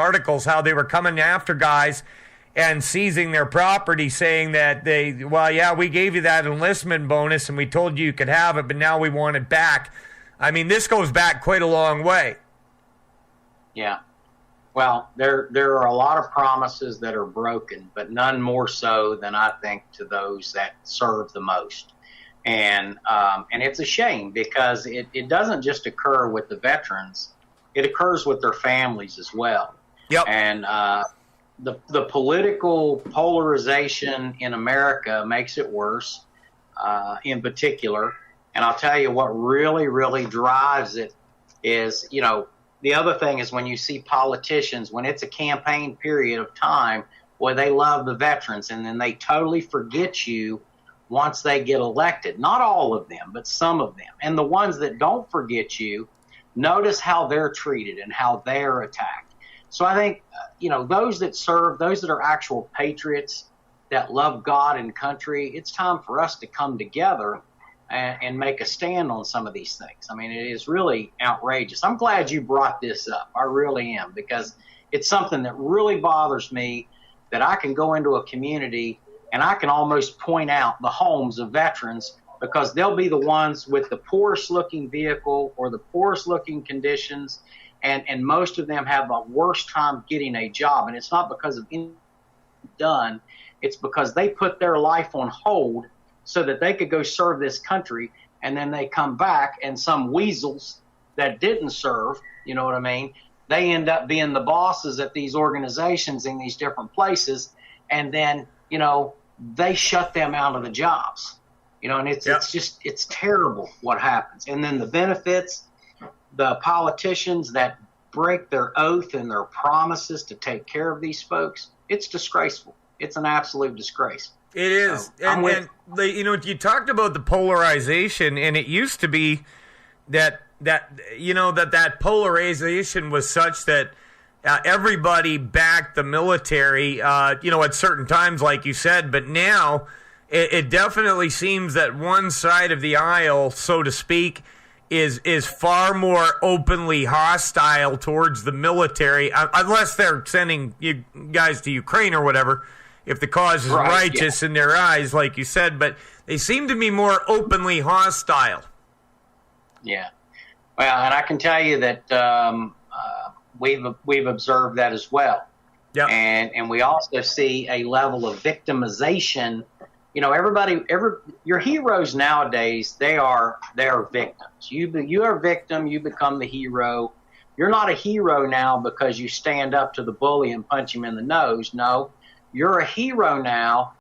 articles how they were coming after guys and seizing their property, saying that we gave you that enlistment bonus and we told you could have it, but now we want it back. I mean, this goes back quite a long way. Yeah. Well, there are a lot of promises that are broken, but none more so than I think to those that serve the most. And it's a shame because it doesn't just occur with the veterans. It occurs with their families as well. Yep. And the political polarization in America makes it worse, in particular. And I'll tell you what really, really drives it is, the other thing is when you see politicians, when it's a campaign period of time, where they love the veterans and then they totally forget you once they get elected. Not all of them, but some of them. And the ones that don't forget you, notice how they're treated and how they're attacked. So I think, those that serve, those that are actual patriots that love God and country, it's time for us to come together and make a stand on some of these things. I mean, it is really outrageous. I'm glad you brought this up. I really am, because it's something that really bothers me, that I can go into a community and I can almost point out the homes of veterans, because they'll be the ones with the poorest looking vehicle or the poorest looking conditions. And most of them have the worst time getting a job. And it's not because of anything done. It's because they put their life on hold so that they could go serve this country. And then they come back and some weasels that didn't serve, you know what I mean? They end up being the bosses at these organizations in these different places. And then, they shut them out of the jobs, and it's terrible what happens. And then the benefits, the politicians that break their oath and their promises to take care of these folks, it's disgraceful. It's an absolute disgrace. It is. So, you talked about the polarization, and it used to be that polarization was such that everybody backed the military, at certain times, like you said. But now it definitely seems that one side of the aisle, so to speak, is far more openly hostile towards the military, unless they're sending you guys to Ukraine or whatever, if the cause is righteous in their eyes, like you said. But they seem to be more openly hostile. Yeah. Well, and I can tell you that we've observed that as well. Yeah. And we also see a level of victimization. Your heroes nowadays, they are victims. You are a victim, you become the hero. You're not a hero now because you stand up to the bully and punch him in the nose. No, you're a hero now